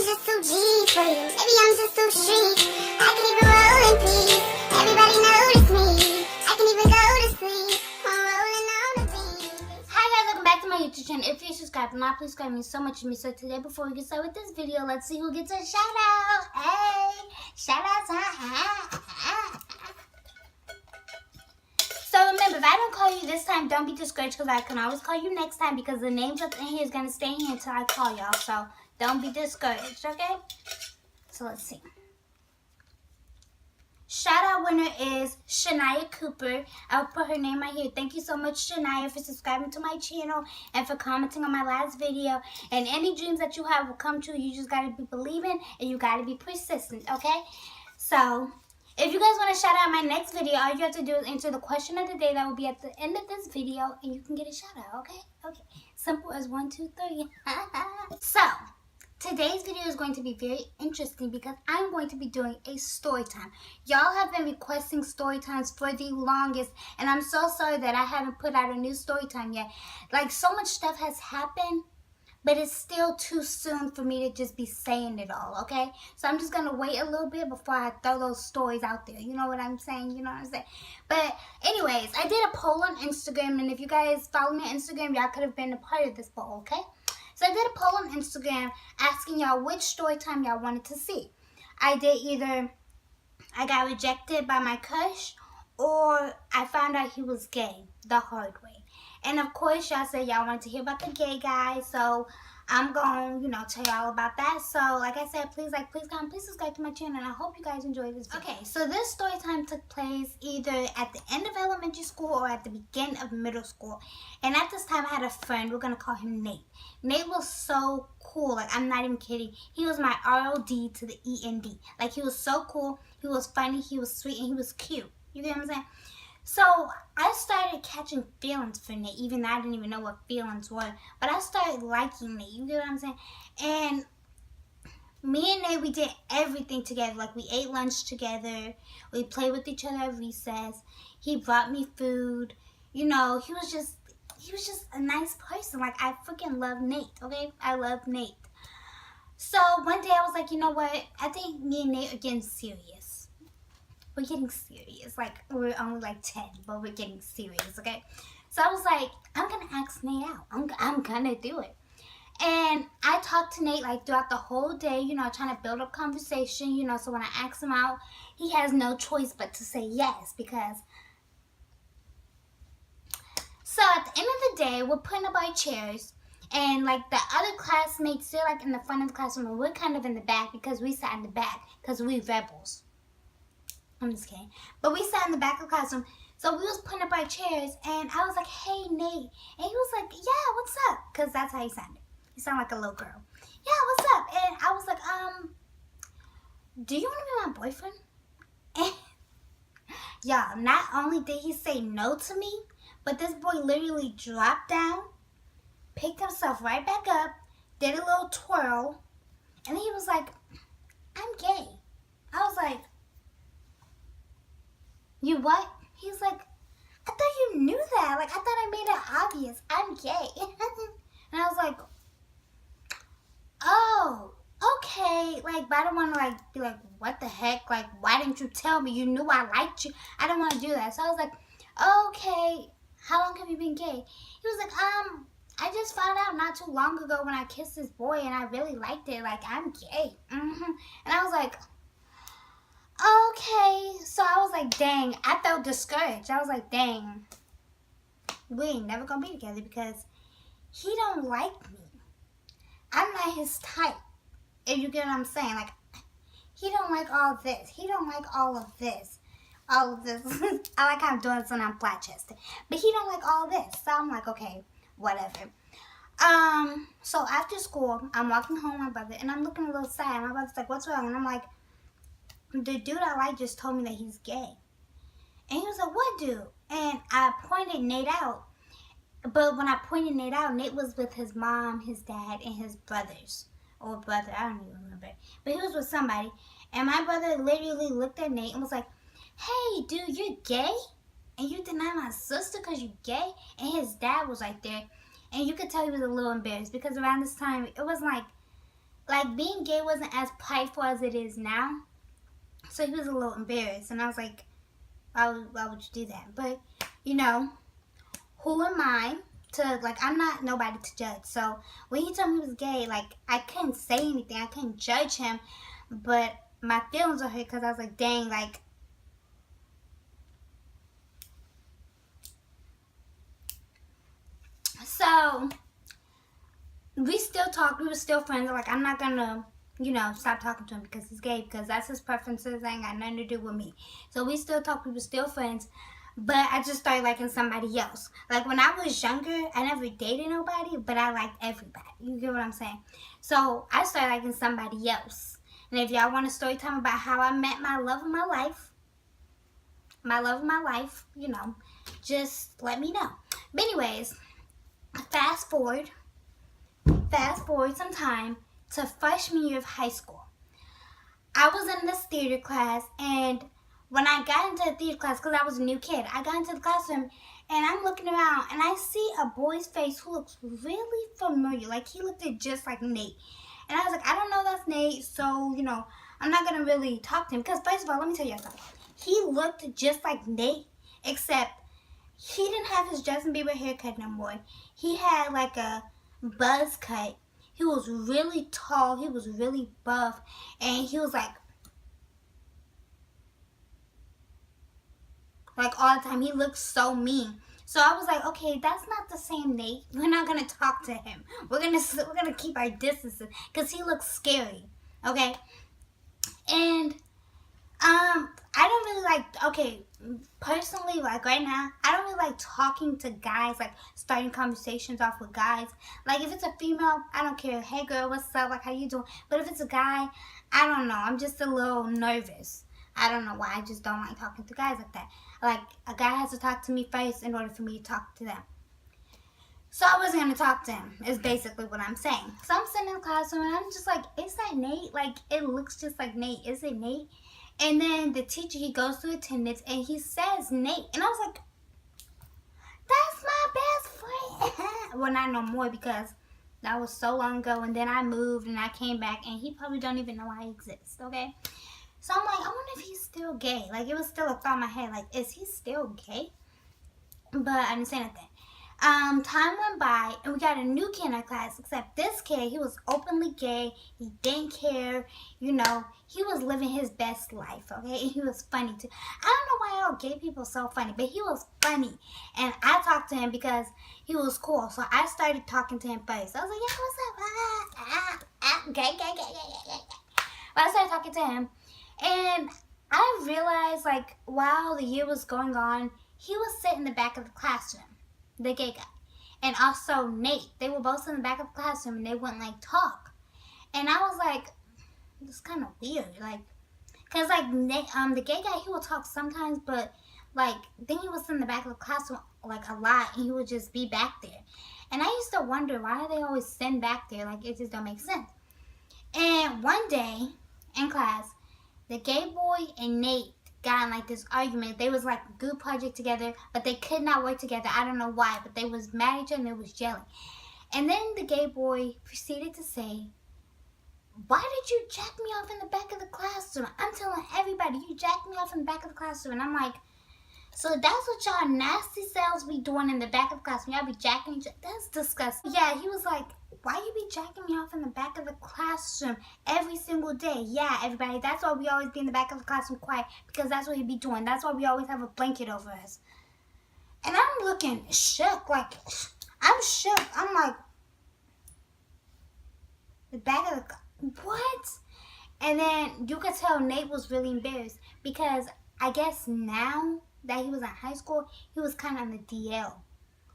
just too G for you. Maybe I'm just too street. I can even roll in peace. Everybody notice me. I can even go to sleep. I'm rolling on the beat. Hi guys, welcome back to my YouTube channel. If you're subscribed, not please subscribe me so much to me. So today, before we get started with this video, let's see who gets a shout out. Hey, shout out time. So remember, if I don't call you this time, don't be discouraged because I can always call you next time because the name that's in here is going to stay in here until I call y'all. So don't be discouraged, okay? So let's see. Shout out winner is Shaniya Cooper. I'll put her name right here. Thank you so much, Shaniya, for subscribing to my channel and for commenting on my last video. And any dreams that you have will come true. You just got to be believing and you got to be persistent, okay? So if you guys want to shout out my next video, all you have to do is answer the question of the day that will be at the end of this video, and you can get a shout out, okay? Okay. Simple as 1, 2, 3. So today's video is going to be very interesting because I'm going to be doing a story time. Y'all have been requesting story times for the longest, and I'm so sorry that I haven't put out a new story time yet. Like, so much stuff has happened, but it's still too soon for me to just be saying it all, okay? So I'm just going to wait a little bit before I throw those stories out there. You know what I'm saying? You know what I'm saying? But anyways, I did a poll on Instagram, and if you guys follow me on Instagram, y'all could have been a part of this poll, okay? So I did a poll on Instagram asking y'all which story time y'all wanted to see. I did either I got rejected by my crush or I found out he was gay the hard way. And of course, y'all said y'all wanted to hear about the gay guy, so I'm going to, tell y'all about that. So, like I said, please comment, please subscribe to my channel, and I hope you guys enjoy this video. Okay, so this story time took place either at the end of elementary school or at the beginning of middle school. And at this time, I had a friend. We're going to call him Nate. Nate was so cool. Like, I'm not even kidding. He was my ROD to the END. Like, he was so cool. He was funny. He was sweet. And he was cute. You get what I'm saying? So I started catching feelings for Nate, even though I didn't even know what feelings were. But I started liking Nate, you get what I'm saying? And me and Nate, we did everything together. Like, we ate lunch together. We played with each other at recess. He brought me food. You know, he was just a nice person. Like, I freaking love Nate, okay? I love Nate. So one day I was like, you know what? I think me and Nate are getting serious. We're getting serious. Like, we're only like 10, but we're getting serious, okay? So I was like, I'm going to ask Nate out. I'm going to do it. And I talked to Nate, like, throughout the whole day, trying to build up conversation, so when I ask him out, he has no choice but to say yes, because... So at the end of the day, we're putting up our chairs, and, like, the other classmates, they're, like, in the front of the classroom, and we're kind of in the back because we sat in the back because we rebels. I'm just kidding. But we sat in the back of the classroom. So we was putting up our chairs. And I was like, hey, Nate. And he was like, yeah, what's up? Because that's how he sounded. He sounded like a little girl. Yeah, what's up? And I was like, do you want to be my boyfriend? And y'all, not only did he say no to me, but this boy literally dropped down, picked himself right back up, did a little twirl, and he was like, I'm gay. I was like, you what? He's like, I thought you knew that. Like, I thought I made it obvious. I'm gay. And I was like, oh, okay. Like, but I don't want to, like, be like, what the heck? Like, why didn't you tell me? You knew I liked you. I don't want to do that. So I was like, okay, how long have you been gay? He was like, I just found out not too long ago when I kissed this boy and I really liked it. Like, I'm gay. And I was like, okay. So I was like, dang, I felt discouraged. I was like, dang, we ain't never gonna be together because he don't like me. I'm not his type, if you get what I'm saying. Like, he don't like all this. He don't like all of this. All of this. I like how I'm doing this when I'm flat-chested. But he don't like all this. So I'm like, okay, whatever. So after school, I'm walking home with my brother, and I'm looking a little sad. My brother's like, what's wrong? And I'm like, the dude I like just told me that he's gay. And he was like, what dude? And I pointed Nate out. But when I pointed Nate out, Nate was with his mom, his dad, and his brothers. Or brother, I don't even remember. But he was with somebody. And my brother literally looked at Nate and was like, hey, dude, you're gay? And you deny my sister because you're gay? And his dad was right there. And you could tell he was a little embarrassed because around this time, it wasn't like like, being gay wasn't as prideful as it is now. So he was a little embarrassed. And I was like, why would you do that? But, you know, who am I to, like, I'm not nobody to judge. So when he told me he was gay, like, I couldn't say anything. I couldn't judge him. But my feelings were hurt because I was like, dang, like, so we still talk. We were still friends. Like, I'm not gonna, you know, stop talking to him because he's gay, because that's his preferences. That ain't got nothing to do with me. So we still talk. We were still friends. But I just started liking somebody else. Like, when I was younger, I never dated nobody, but I liked everybody. You get what I'm saying? So I started liking somebody else. And if y'all want a story time about how I met my love of my life, you know, just let me know. But anyways, fast forward some time to freshman year of high school. I was in this theater class, and when I got into the theater class, because I was a new kid, I got into the classroom, and I'm looking around, and I see a boy's face who looks really familiar. Like, he looked just like Nate. And I was like, I don't know that's Nate, so, you know, I'm not going to really talk to him. Because, first of all, let me tell you something. He looked just like Nate, except he didn't have his Justin Bieber haircut no more. He had, like, a buzz cut. He was really tall. He was really buff. And he was, like all the time. He looked so mean. So I was like, okay, that's not the same Nate. We're not gonna talk to him. We're gonna keep our distances because he looks scary. Okay, and I don't really like. Okay, personally, like right now, I don't really like talking to guys. Like starting conversations off with guys. Like if it's a female, I don't care. Hey girl, what's up? Like how you doing? But if it's a guy, I don't know. I'm just a little nervous. I don't know why. I just don't like talking to guys like that. Like, a guy has to talk to me first in order for me to talk to them. So I wasn't going to talk to him, is basically what I'm saying. So I'm sitting in the classroom, and I'm just like, is that Nate? Like, it looks just like Nate. Is it Nate? And then the teacher, he goes through attendance, and he says Nate. And I was like, that's my best friend. Well, not no more, because that was so long ago. And then I moved, and I came back, and he probably don't even know I exist, okay? So I'm like, I wonder if he's still gay. Like, it was still a thought in my head. Like, is he still gay? But I didn't say anything. Time went by, and we got a new kid in our class. Except this kid, he was openly gay. He didn't care. You know, he was living his best life, okay? And he was funny, too. I don't know why all gay people are so funny, but he was funny. And I talked to him because he was cool. So I started talking to him first. I was like, yeah, what's up? Gay. But I started talking to him. And I realized, like, while the year was going on, he was sitting in the back of the classroom, the gay guy. And also Nate. They were both in the back of the classroom, and they wouldn't, like, talk. And I was like, it's kind of weird. Like, because, like, Nate, the gay guy, he would talk sometimes, but, like, then he was in the back of the classroom, like, a lot, and he would just be back there. And I used to wonder, why do they always send back there? Like, it just don't make sense. And one day in class, the gay boy and Nate got in like this argument. They was like a group project together, but they could not work together. I don't know why, but they was mad at each other and they was yelling. And then the gay boy proceeded to say, why did you jack me off in the back of the classroom? I'm telling everybody, you jacked me off in the back of the classroom. And I'm like, so that's what y'all nasty selves be doing in the back of the classroom. Y'all be jacking each other. That's disgusting. Yeah, he was like, why you be jacking me off in the back of the classroom every single day? Yeah, everybody, that's why we always be in the back of the classroom quiet, because that's what he be doing. That's why we always have a blanket over us. And I'm looking shook, like, I'm shook. I'm like, the back of the, what? And then you could tell Nate was really embarrassed, because I guess now that he was in high school, he was kind of on the DL.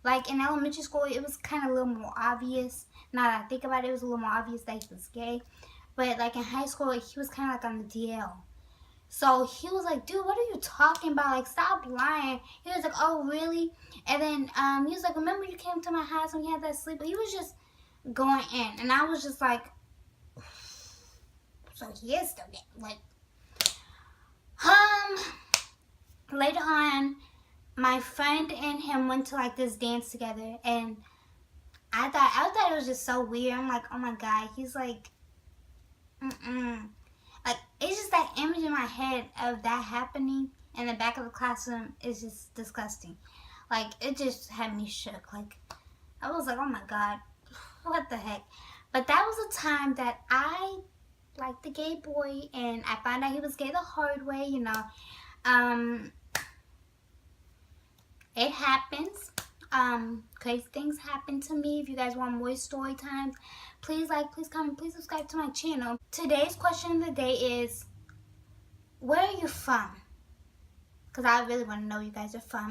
Like, in elementary school, it was kind of a little more obvious. Now that I think about it, it was a little more obvious that he was gay. But, like, in high school, he was kind of, like, on the DL. So, he was like, dude, what are you talking about? Like, stop lying. He was like, oh, really? And then, he was like, remember you came to my house when you had that sleep? But he was just going in. And I was just like, so he is still gay. Like, later on, my friend and him went to like this dance together, and I thought it was just so weird. I'm like, oh my god, he's like head of that happening in the back of the classroom is just disgusting. Like, it just had me shook. Like, I was like, oh my God, what the heck? But that was a time that I liked the gay boy, and I found out he was gay the hard way, you know. It happens. Crazy things happen to me. If you guys want more story times, please like, please comment, please subscribe to my channel. Today's question of the day is, where are you from? Because I really want to know where you guys are from.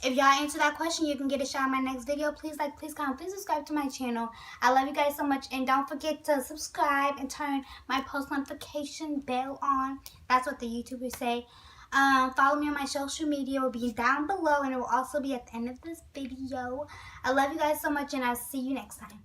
If y'all answer that question, you can get a shout out in my next video. Please like, please comment, please subscribe to my channel. I love you guys so much. And don't forget to subscribe and turn my post notification bell on. That's what the YouTubers say. Follow me on my social media. It will be down below, and it will also be at the end of this video. I love you guys so much, and I'll see you next time.